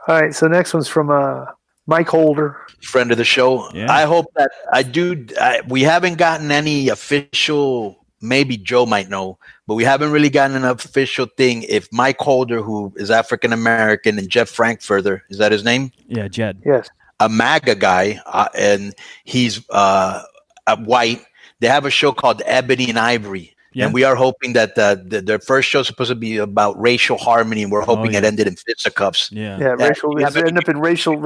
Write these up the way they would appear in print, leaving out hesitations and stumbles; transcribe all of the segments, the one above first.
All right, so next one's from Mike Holder. Friend of the show. Yeah. I hope that we haven't gotten any official, maybe Joe might know, but we haven't really gotten an official thing if Mike Holder, who is African American, and Jeff Frankfurter, is that his name? Yeah, Jed. Yes. A MAGA guy, and he's white. They have a show called Ebony and Ivory. Yeah. And we are hoping that their first show is supposed to be about racial harmony, and we're hoping it ended in fisticuffs. Yeah. Racial. It ended up in racial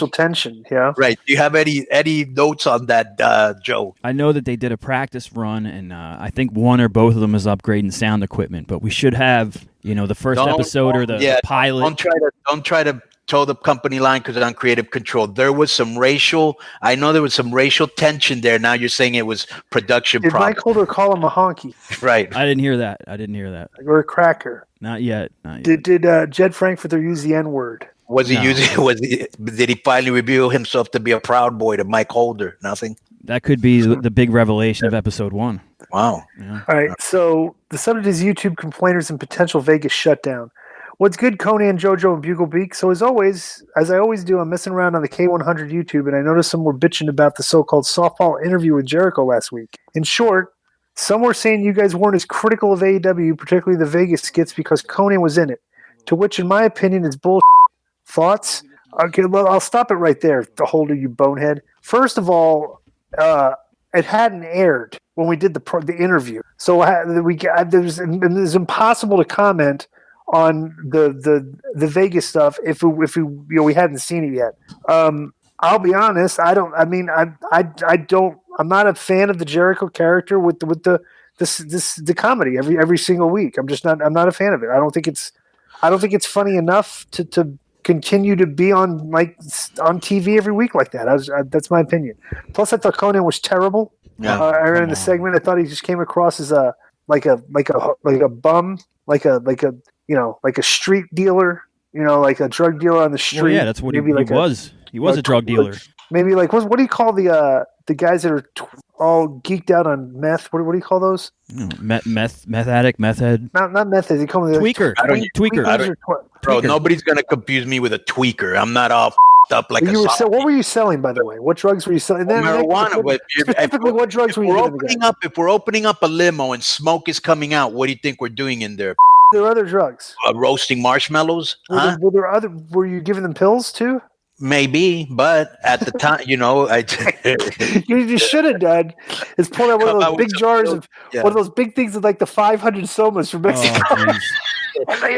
tension. Yeah. Right. Do you have any notes on that, Joe? I know that they did a practice run, and I think one or both of them is upgrading sound equipment. But we should have, the first episode or the pilot. Don't try to toe the company line because it's on creative control. There was some racial tension there. Now you're saying it was production. Did Mike Holder call him a honky? Right. I didn't hear that. Or a cracker? Not yet. Did Jed Frankfurter use the N-word? Was he using? Did he finally reveal himself to be a proud boy to Mike Holder? Nothing. That could be the big revelation of episode 1. Wow. Yeah. All right. So the subject is YouTube complainers and potential Vegas shutdown. What's good, Conan, JoJo, and Bugle Beak? So as I always do, I'm messing around on the K100 YouTube, and I noticed some were bitching about the so-called softball interview with Jericho last week. In short, some were saying you guys weren't as critical of AEW, particularly the Vegas skits, because Conan was in it. To which, in my opinion, is bullshit. Thoughts? Okay, well, I'll stop it right there, the Holder, you bonehead. First of all, it hadn't aired when we did the interview, so it was impossible to comment on the Vegas stuff if we hadn't seen it yet. I'll be honest. I'm not a fan of the Jericho character with the comedy every single week. I'm not a fan of it. I don't think it's funny enough to continue to be on TV every week like that. That's my opinion. Plus, I thought Conan was terrible. Yeah. In the segment, I thought he just came across as a bum, like a street dealer, like a drug dealer on the street. Well, yeah, that's what he was. He was a drug dealer. Maybe what do you call the guys that are all geeked out on meth? What do you call those? Meth addict, meth head. Not meth head. They call them tweaker. Tweaker. Bro, nobody's gonna confuse me with a tweaker. I'm not all up like what were you selling, by the way? What drugs were you selling? Marijuana. Specifically, what drugs were you doing? If we're opening up a limo and smoke is coming out, what do you think we're doing in there? There are other drugs. Roasting marshmallows. Were you giving them pills too? Maybe, but at the time, you should have done is pull out one of those big jars of one of those big things with like the 500 somas from Mexico. Let me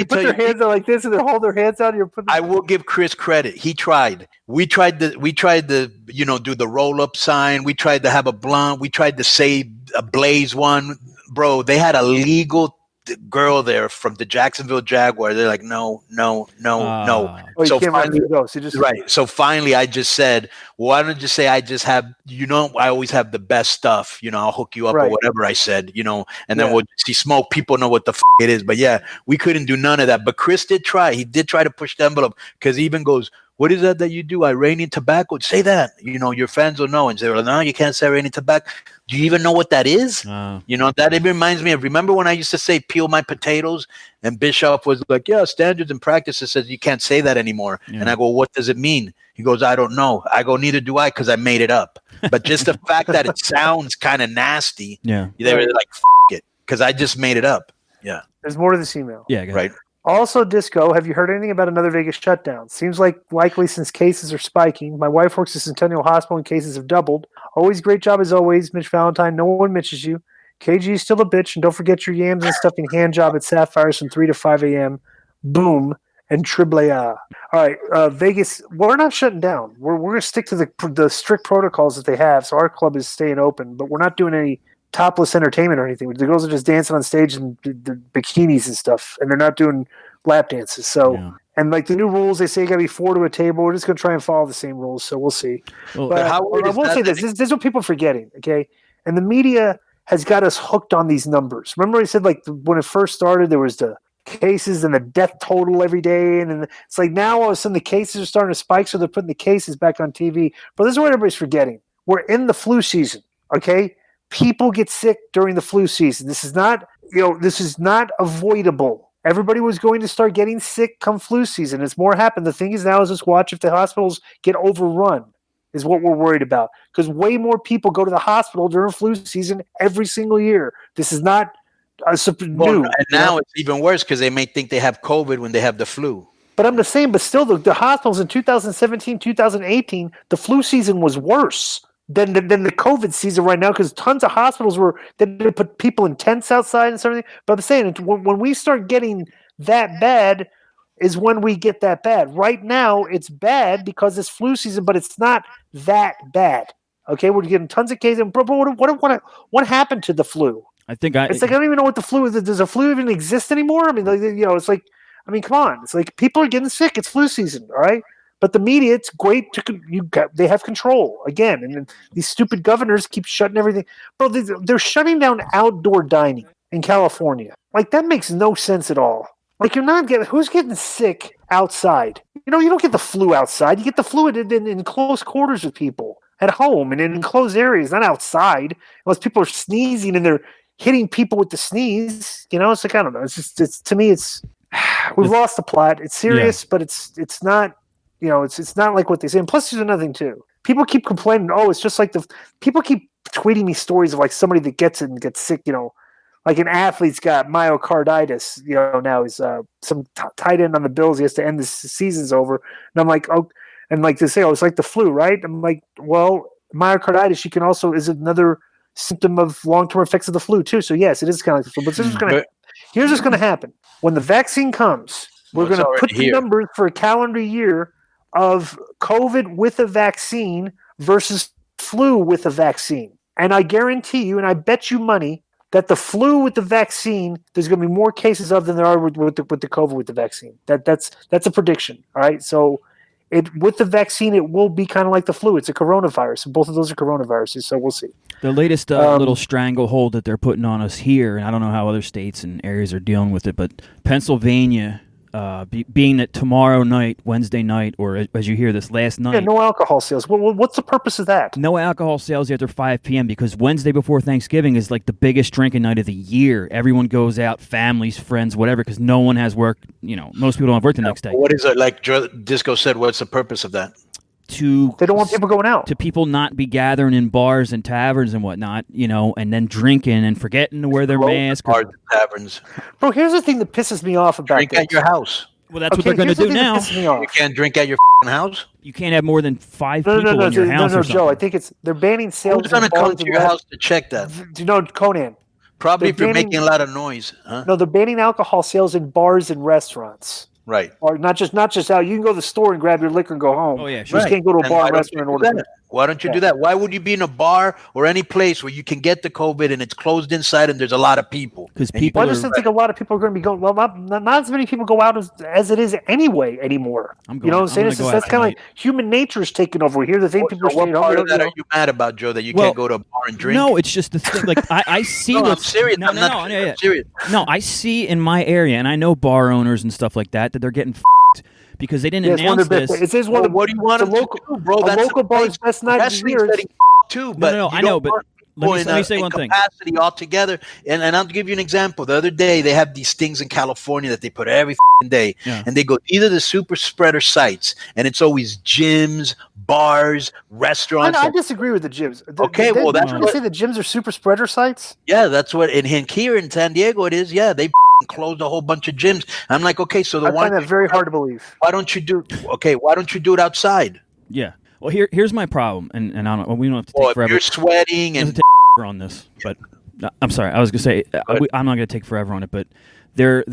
tell you. Their hands out like this, and they hold their hands out. I will give Chris credit. He tried. We tried to do the roll up sign. We tried to have a blunt. We tried to say a blaze one, bro. They had a legal girl there from the Jacksonville Jaguar. They're like, no. Oh, so finally, So finally, I just said, why don't you say I just have, I always have the best stuff. I'll hook you up or whatever I said, and then we'll see smoke. People know what the it is. But yeah, we couldn't do none of that. But Chris did try. He did try to push the envelope because he even goes, what is that you do? Iranian tobacco? Say that. Your fans will know. And say, well, no, you can't say Iranian tobacco. Do you even know what that is? That it reminds me of, remember when I used to say peel my potatoes? And Bischoff was like, yeah, standards and practices says you can't say that anymore. Yeah. And I go, what does it mean? He goes, I don't know. I go, neither do I because I made it up. But just the fact that it sounds kind of nasty, they were like, it, because I just made it up. Yeah. There's more to this email. Yeah, right. Also, Disco, have you heard anything about another Vegas shutdown? Seems likely since cases are spiking. My wife works at Centennial Hospital and cases have doubled. Always great job as always, Mitch Valentine. No one mitches you. KG is still a bitch, and don't forget your yams and stuffing hand job at Sapphires from 3 to 5 a.m. Boom and triple A. All right, Vegas, we're not shutting down. We're going to stick to the strict protocols that they have, so our club is staying open, but we're not doing any topless entertainment or anything. The girls are just dancing on stage in the bikinis and stuff, and they're not doing lap dances. So, and like the new rules, they say you got to be 4 to a table. We're just going to try and follow the same rules. So we'll see. Well, but I will say this is what people are forgetting. Okay. And the media has got us hooked on these numbers. Remember I said when it first started, there was the cases and the death total every day. And it's like now all of a sudden the cases are starting to spike. So they're putting the cases back on TV, but this is what everybody's forgetting. We're in the flu season. Okay. People get sick during the flu season. This is not avoidable. Everybody was going to start getting sick come flu season. It's more happened. The thing is now is just watch if the hospitals get overrun is what we're worried about. Because way more people go to the hospital during flu season every single year. This is not new. And now it's even worse because they may think they have COVID when they have the flu. But I'm just saying, but still the hospitals in 2017, 2018, the flu season was worse than the COVID season right now because tons of hospitals they put people in tents outside and everything. But I'm saying when we start getting that bad is when we get that bad. Right now, it's bad because it's flu season, but it's not that bad. Okay, we're getting tons of cases. But what happened to the flu? It's like I don't even know what the flu is. Does a flu even exist anymore? I mean, it's like, I mean, come on. It's like people are getting sick. It's flu season, all right? But the media, it's great. They have control again, and then these stupid governors keep shutting everything. Bro, they're shutting down outdoor dining in California. Like that makes no sense at all. Like who's getting sick outside? You don't get the flu outside. You get the flu in close quarters with people at home and in enclosed areas, not outside. Unless people are sneezing and they're hitting people with the sneeze. It's like I don't know. It's to me it's. We've lost the plot. It's serious, but it's not. It's not like what they say. And plus, there's another thing too. People keep complaining. Oh, it's just like people keep tweeting me stories of like somebody that gets it and gets sick. Like an athlete's got myocarditis. Now he's some tight end on the Bills. He has to end the season's over. And I'm like, oh, and like they say, oh, it's like the flu, right? I'm like, well, myocarditis. You can also is another symptom of long-term effects of the flu too. So yes, it is kind of like the flu. But here's what's going to happen when the vaccine comes. We're going to put the numbers for a calendar year of COVID with a vaccine versus flu with a vaccine. And I guarantee you, and I bet you money, that the flu with the vaccine, there's going to be more cases of than there are with the COVID with the vaccine. That's a prediction. All right. So with the vaccine, it will be kind of like the flu. It's a coronavirus. And both of those are coronaviruses. So we'll see. The latest little stranglehold that they're putting on us here, and I don't know how other states and areas are dealing with it, but Pennsylvania, being that tomorrow night, Wednesday night, or as you hear this last night. Yeah, no alcohol sales. What's the purpose of that? No alcohol sales after 5 p.m. because Wednesday before Thanksgiving is like the biggest drinking night of the year. Everyone goes out, families, friends, whatever, because no one has work. Most people don't have work the next day. What is it? Like Disco said, what's the purpose of that? They don't want people going out. To people not be gathering in bars and taverns and whatnot, and then drinking and forgetting to wear their mask. Bars and taverns. Bro, here's the thing that pisses me off about drink at your house. Well, that's what they're going to do now. You can't drink at your house? You can't have more than 5 people in your house or something. Joe, I think they're banning sales. Who's going to come to your house to check that? Do you know Conan? Probably if you're making a lot of noise. Huh? No, they're banning alcohol sales in bars and restaurants. Right. Or not just out. You can go to the store and grab your liquor and go home. Oh, yeah, sure. You just can't go to a bar and restaurant and order. Why don't you do that? Why would you be in a bar or any place where you can get the COVID and it's closed inside and there's a lot of people? Because people I just think a lot of people are going to be going. Well, not as many people go out as it is anyway anymore. You know what I'm saying? That's kind of like human nature is taking over. Here, the thing people are saying. What part of that are you mad about, Joe? That you can't go to a bar and drink? No, it's just the thing. Like I see. No, I'm serious. I'm serious. No, I see in my area, and I know bar owners and stuff like that they're getting because they didn't announce this. It is one of what do you want to do, bro? That's local bar's best night of the year. Too, but no, I know, but let me say one thing. Capacity altogether, and I'll give you an example. The other day, they have these things in California that they put every day, and they go either the super spreader sites, and it's always gyms, bars, restaurants. I disagree with the gyms. Well, that's what you say. The gyms are super spreader sites. Yeah, that's what. And here in San Diego, it is. Yeah, they closed a whole bunch of gyms. I'm like, okay, so I find that very hard to believe. Why don't you do it outside? Yeah. Well, here's my problem, and I don't. We don't have to take forever. You're sweating and on this, but I'm sorry. I was gonna say I'm not gonna take forever on it, but they're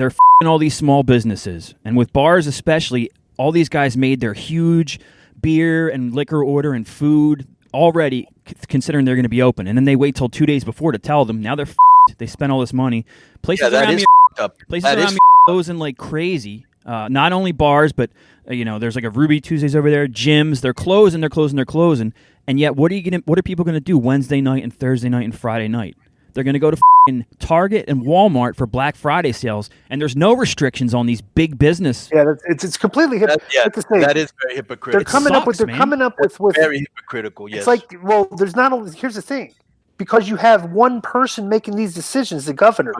all these small businesses, and with bars especially, all these guys made their huge beer and liquor order and food already, considering they're going to be open, and then they wait till 2 days before to tell them. Now they're they spent all this money. Places around me closing like crazy. Not only bars, but there's like a Ruby Tuesdays over there. Gyms, they're closing. And yet, what are people gonna do Wednesday night and Thursday night and Friday night? They're gonna go to Target and Walmart for Black Friday sales, and there's no restrictions on these big business. Yeah, it's completely hypocritical. That is very hypocritical. They're coming up with very hypocritical. Yes, it's like, well, there's not only. Here's the thing, because you have one person making these decisions, the governor.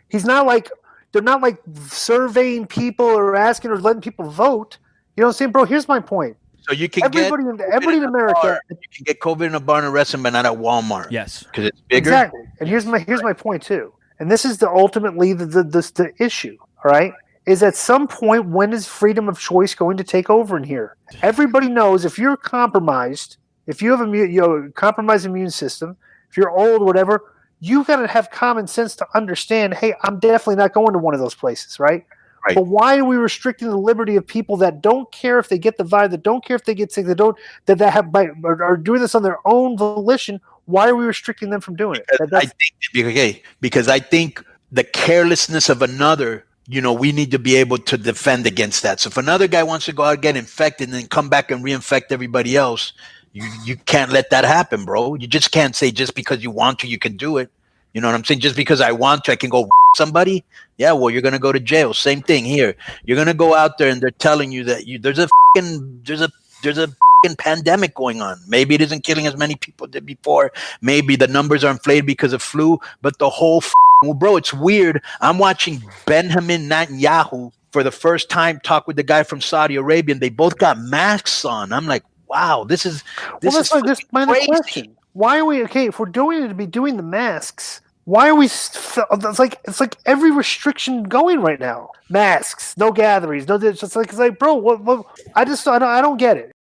He's not like They're not like surveying people or asking or letting people vote. You know what I'm saying, bro? Here's my point. So you can everybody in America. You can get COVID in a bar and a restaurant, but not at Walmart. Yes, because it's bigger. Exactly. And here's my point too. And this is ultimately the issue. All right, is at some point when is freedom of choice going to take over in here? Everybody knows if you're compromised, if you have a compromised immune system, if you're old, whatever, you got to have common sense to understand. Hey, I'm definitely not going to one of those places, right? Right. But why are we restricting the liberty of people that don't care if they get the virus, that don't care if they get sick, that are doing this on their own volition? Why are we restricting them from doing it? Because I think the carelessness of another, we need to be able to defend against that. So if another guy wants to go out and get infected and then come back and reinfect everybody else, you can't let that happen, bro. You just can't say just because you want to, you can do it. You know what I'm saying? Just because I want to, I can go somebody. Yeah, well, you're gonna go to jail. Same thing here. You're gonna go out there and they're telling you that there's a pandemic going on. Maybe it isn't killing as many people did before. Maybe the numbers are inflated because of flu. But the whole bro, it's weird. I'm watching Benjamin Netanyahu for the first time talk with the guy from Saudi Arabia, and they both got masks on. I'm like, wow, this is my question. Why are we if we're doing it to be doing the masks? Why are we? It's like every restriction going right now. Masks, no gatherings, no. It's like bro, what I don't get it.